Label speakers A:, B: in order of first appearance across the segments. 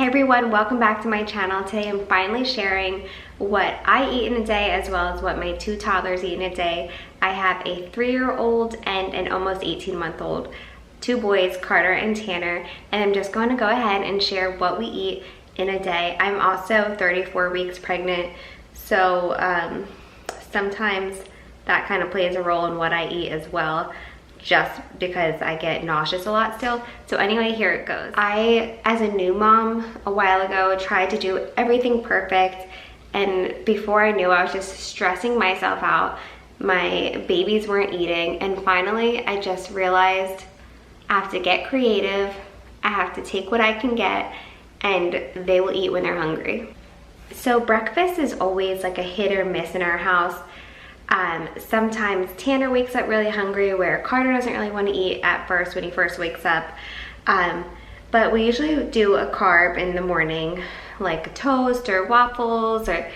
A: Hey everyone, welcome back to my channel. Today I'm finally sharing what I eat in a day as well as what my two toddlers eat in a day. I have a 3-year-old and an almost 18-month-old, two boys, Carter and Tanner, and I'm just going to go ahead and share what we eat in a day. I'm also 34 weeks pregnant, so sometimes that kind of plays a role in what I eat as well, just because I get nauseous a lot still. So anyway, here it goes. I, as a new mom a while ago, tried to do everything perfect, and before I knew, I was just stressing myself out. My babies weren't eating, and finally I just realized I have to get creative. I have to take what I can get, and they will eat when they're hungry. So breakfast is always like a hit or miss in our house. Sometimes Tanner wakes up really hungry, where Carter doesn't really want to eat at first when he first wakes up. But we usually do a carb in the morning, like a toast or waffles or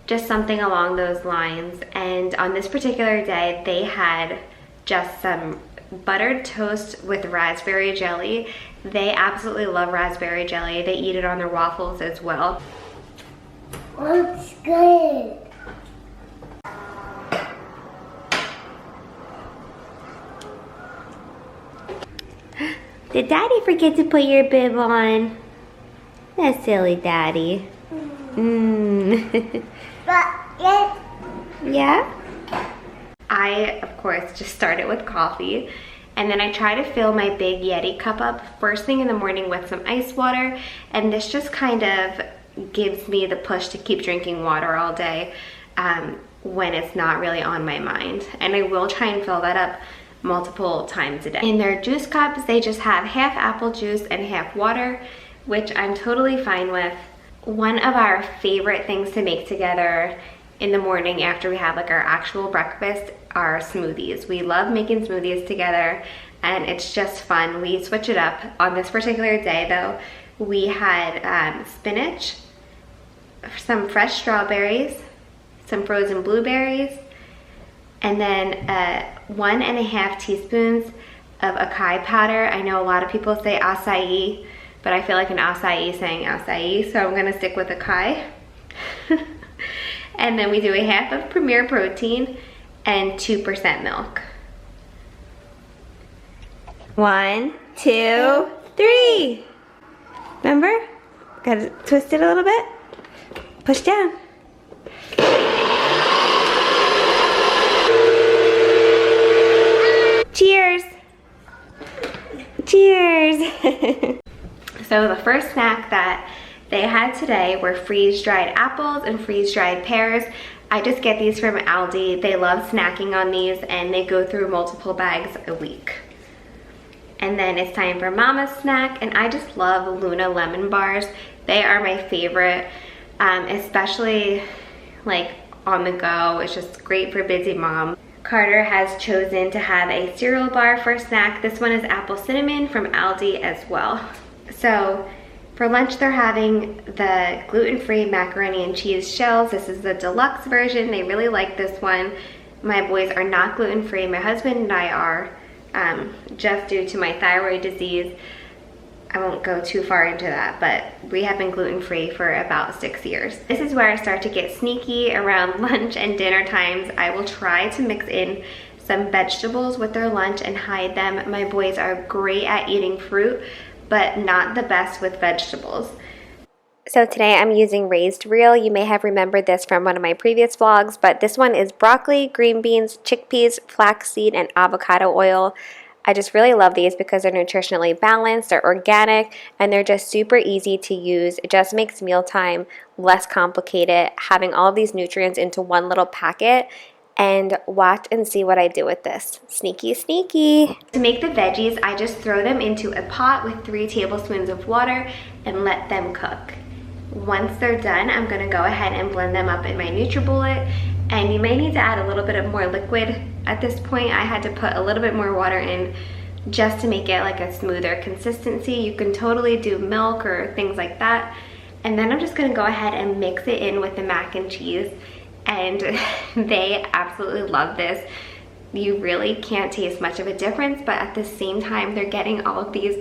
A: just something along those lines. And on this particular day, they had just some buttered toast with raspberry jelly. They absolutely love raspberry jelly. They eat it on their waffles as well.
B: Looks good.
A: Did Daddy forget to put your bib on? That's silly, Daddy. Yeah? I, of course, just started with coffee, and then I try to fill my big Yeti cup up first thing in the morning with some ice water, and this just kind of gives me the push to keep drinking water all day when it's not really on my mind. And I will try and fill that up multiple times a day. In their juice cups, they just have half apple juice and half water, which I'm totally fine with. One of our favorite things to make together in the morning after we have like our actual breakfast are smoothies. We love making smoothies together, and it's just fun. We switch it up. On this particular day though, we had spinach, some fresh strawberries, some frozen blueberries, and then 1.5 teaspoons of acai powder. I know a lot of people say acai, but I feel like an acai is saying acai, so I'm gonna stick with acai. And then we do a half of Premier Protein and 2% milk. 1, 2, 3. Remember? Gotta twist it a little bit. Push down. Cheers! Cheers! So the first snack that they had today were freeze-dried apples and freeze-dried pears. I just get these from Aldi. They love snacking on these, and they go through multiple bags a week. And then it's time for Mama's snack, and I just love Luna lemon bars. They are my favorite, especially like on the go. It's just great for busy mom. Carter has chosen to have a cereal bar for snack. This one is apple cinnamon from Aldi as well. So for lunch, they're having the gluten-free macaroni and cheese shells. This is the deluxe version. They really like this one. My boys are not gluten-free. My husband and I are, just due to my thyroid disease. I won't go too far into that, but we have been gluten-free for about 6 years. This is where I start to get sneaky around lunch and dinner times. I will try to mix in some vegetables with their lunch and hide them. My boys are great at eating fruit, but not the best with vegetables. So today I'm using raised reel. You may have remembered this from one of my previous vlogs, but this one is broccoli, green beans, chickpeas, flaxseed, and avocado oil. I just really love these because they're nutritionally balanced, they're organic, and they're just super easy to use. It just makes mealtime less complicated, having all of these nutrients into one little packet. And watch and see what I do with this. Sneaky, sneaky. To make the veggies, I just throw them into a pot with 3 tablespoons of water and let them cook. Once they're done, I'm gonna go ahead and blend them up in my NutriBullet, and you may need to add a little bit of more liquid. At this point, I had to put a little bit more water in just to make it like a smoother consistency. You can totally do milk or things like that. And then I'm just gonna go ahead and mix it in with the mac and cheese. And they absolutely love this. You really can't taste much of a difference, but at the same time, they're getting all of these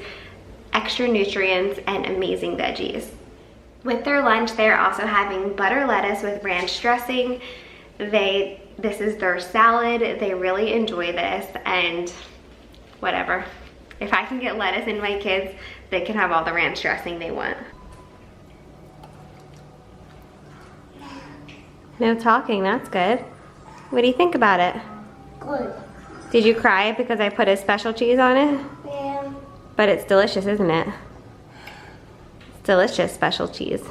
A: extra nutrients and amazing veggies. With their lunch, they're also having butter lettuce with ranch dressing. This is their salad. They really enjoy this, and whatever. If I can get lettuce in my kids, they can have all the ranch dressing they want. No talking, that's good. What do you think about it?
B: Good.
A: Did you cry because I put a special cheese on it?
B: Yeah.
A: But it's delicious, isn't it? It's delicious special cheese.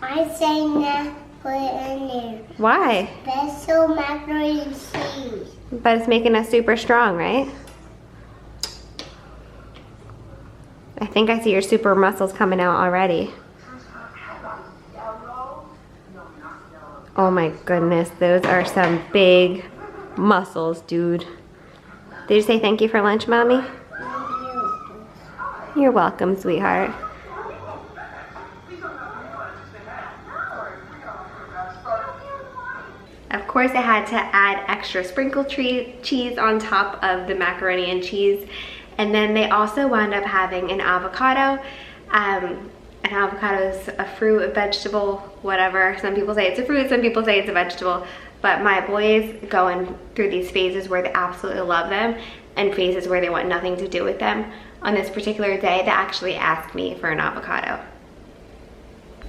B: I say not put it in there.
A: Why?
B: Special macaroni and cheese.
A: But it's making us super strong, right? I think I see your super muscles coming out already. Oh my goodness, those are some big muscles, dude. Did you say thank you for lunch, Mommy? You're welcome, sweetheart. Of course, I had to add extra sprinkle cheese on top of the macaroni and cheese. And then they also wound up having an avocado. An avocado is a fruit, a vegetable, whatever. Some people say it's a fruit, some people say it's a vegetable. But my boys going through these phases where they absolutely love them and phases where they want nothing to do with them. On this particular day, they actually asked me for an avocado.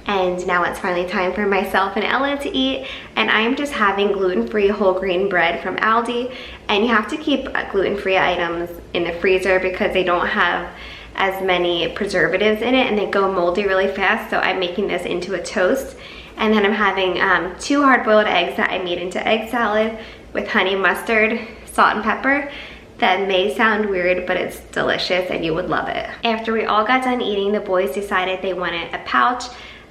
A: And now it's finally time for myself and Ella to eat. And I'm just having gluten-free whole grain bread from Aldi. And you have to keep gluten-free items in the freezer because they don't have as many preservatives in it and they go moldy really fast. So I'm making this into a toast. And then I'm having 2 hard-boiled eggs that I made into egg salad with honey mustard, salt and pepper. That may sound weird, but it's delicious and you would love it. After we all got done eating, the boys decided they wanted a pouch.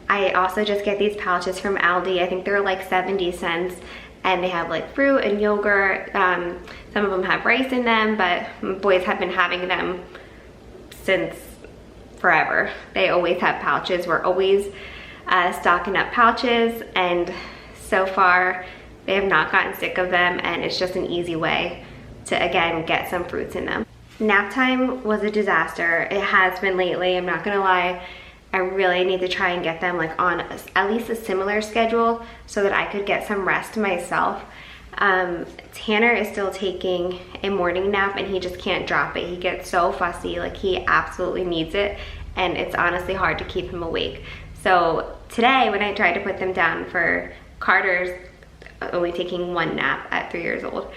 A: I also just get these pouches from Aldi. I think they're like 70 cents. And they have like fruit and yogurt. Some of them have rice in them, but boys have been having them since forever. They always have pouches. We're always stocking up pouches, and so far they have not gotten sick of them, and it's just an easy way to again get some fruits in them. Nap time was a disaster. It has been lately, I'm not gonna lie. I really need to try and get them like on at least a similar schedule so that I could get some rest myself. Tanner is still taking a morning nap and he just can't drop it. He gets so fussy, like he absolutely needs it, and it's honestly hard to keep him awake. So today when I tried to put them down for Carter's only taking 1 nap at 3 years old,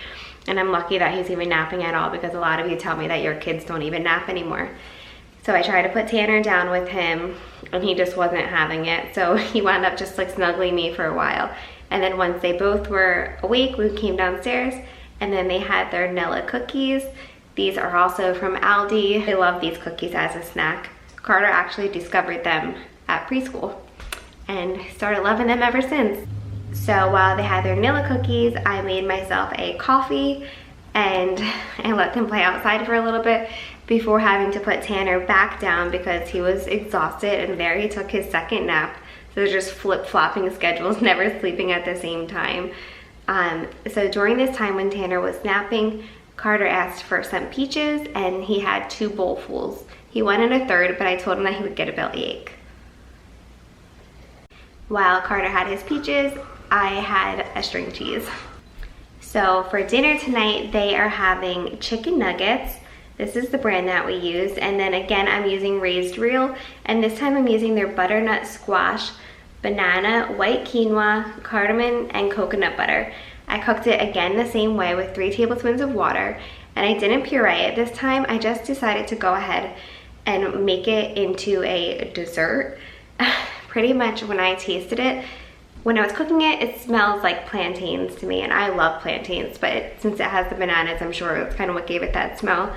A: and I'm lucky that he's even napping at all because a lot of you tell me that your kids don't even nap anymore. So I tried to put Tanner down with him and he just wasn't having it. So he wound up just like snuggling me for a while. And then once they both were awake, we came downstairs and then they had their Nilla cookies. These are also from Aldi. They love these cookies as a snack. Carter actually discovered them at preschool and started loving them ever since. So while they had their Nilla cookies, I made myself a coffee and I let them play outside for a little bit before having to put Tanner back down because he was exhausted, and there he took his 2nd nap. So they're just flip-flopping schedules, never sleeping at the same time. So during this time when Tanner was napping, Carter asked for some peaches and he had 2 bowlfuls. He wanted a 3rd, but I told him that he would get a bellyache. While Carter had his peaches, I had a string cheese. So for dinner tonight, they are having chicken nuggets. This is the brand that we use. And then again, I'm using Raised Real. And this time I'm using their butternut squash, banana, white quinoa, cardamom, and coconut butter. I cooked it again the same way with 3 tablespoons of water. And I didn't puree it this time. I just decided to go ahead and make it into a dessert. Pretty much when I tasted it, when I was cooking it, it smells like plantains to me, and I love plantains, but since it has the bananas, I'm sure it's kind of what gave it that smell.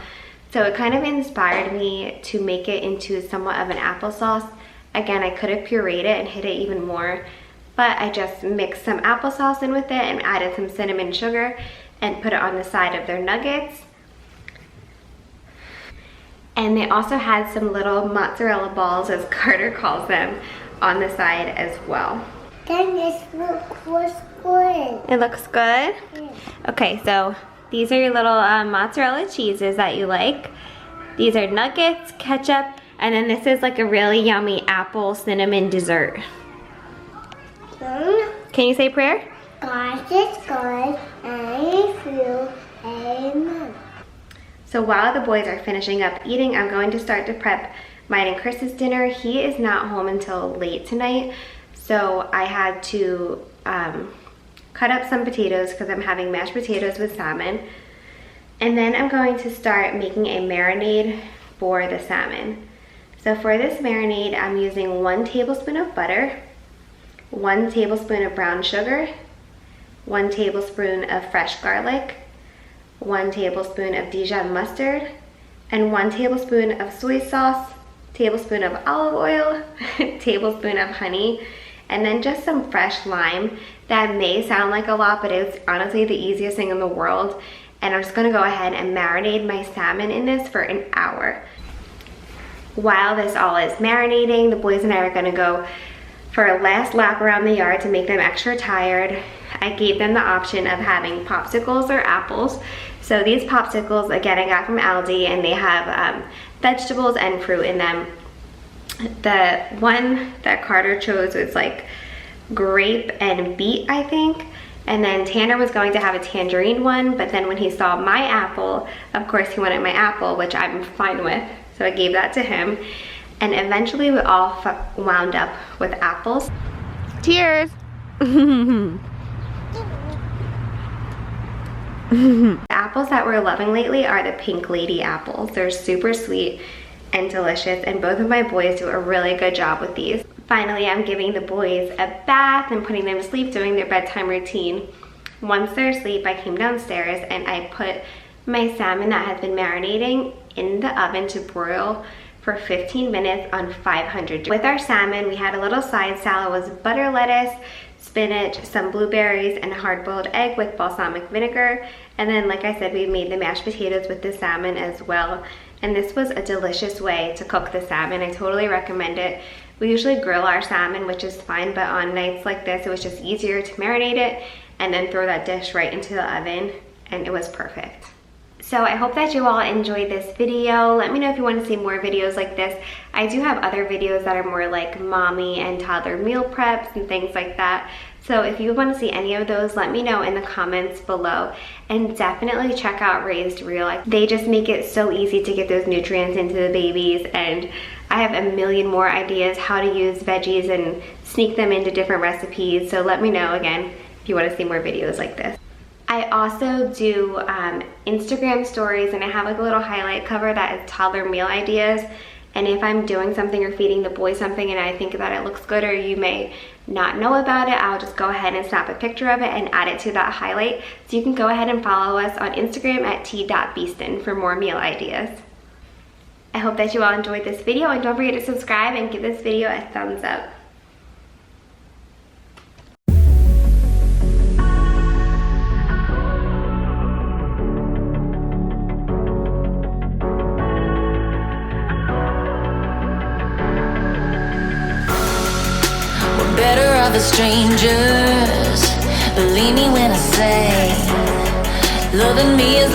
A: So it kind of inspired me to make it into somewhat of an applesauce. Again, I could have pureed it and hit it even more, but I just mixed some applesauce in with it and added some cinnamon sugar and put it on the side of their nuggets. And they also had some little mozzarella balls, as Carter calls them, on the side as well.
B: Then this looks good.
A: It looks good?
B: Yeah.
A: Okay, so these are your little mozzarella cheeses that you like. These are nuggets, ketchup, And then this is like a really yummy apple cinnamon dessert. Can you say prayer?
B: God is good, and you, amen.
A: So while the boys are finishing up eating, I'm going to start to prep mine and Chris's dinner. He is not home until late tonight, so I had to cut up some potatoes because I'm having mashed potatoes with salmon. And then I'm going to start making a marinade for the salmon. So for this marinade, I'm using 1 tablespoon of butter, 1 tablespoon of brown sugar, 1 tablespoon of fresh garlic, 1 tablespoon of Dijon mustard, and 1 tablespoon of soy sauce, tablespoon of olive oil, tablespoon of honey, and then just some fresh lime. That may sound like a lot, but it's honestly the easiest thing in the world. And I'm just gonna go ahead and marinate my salmon in this for an hour. While this all is marinating, the boys and I are gonna go for a last lap around the yard to make them extra tired. I gave them the option of having popsicles or apples. So these popsicles, again, I got from Aldi, and they have vegetables and fruit in them. The one that Carter chose was like grape and beet, I think. And then Tanner was going to have a tangerine one, but then when he saw my apple, of course he wanted my apple, which I'm fine with. So I gave that to him. And eventually we all wound up with apples. Cheers! The apples that we're loving lately are the Pink Lady apples. They're super sweet and delicious, and both of my boys do a really good job with these. Finally, I'm giving the boys a bath and putting them to sleep, doing their bedtime routine. Once they're asleep, I came downstairs and I put my salmon that has been marinating in the oven to broil for 15 minutes on 500. With our salmon, we had a little side salad. It was butter lettuce, spinach, some blueberries, and a hard-boiled egg with balsamic vinegar. And then, like I said, we made the mashed potatoes with the salmon as well. And this was a delicious way to cook the salmon. I totally recommend it. We usually grill our salmon, which is fine, but on nights like this, it was just easier to marinate it and then throw that dish right into the oven, and it was perfect. So I hope that you all enjoyed this video. Let me know if you want to see more videos like this. I do have other videos that are more like mommy and toddler meal preps and things like that. So if you want to see any of those, let me know in the comments below. And definitely check out Raised Real. They just make it so easy to get those nutrients into the babies, and I have a million more ideas how to use veggies and sneak them into different recipes. So let me know again if you want to see more videos like this. I also do Instagram stories, and I have like a little highlight cover that is toddler meal ideas. And if I'm doing something or feeding the boys something and I think that it looks good, or you may not know about it, I'll just go ahead and snap a picture of it and add it to that highlight. So you can go ahead and follow us on Instagram at t.beaston for more meal ideas. I hope that you all enjoyed this video, and don't forget to subscribe and give this video a thumbs up.
C: Better are the strangers. Believe me when I say, loving me is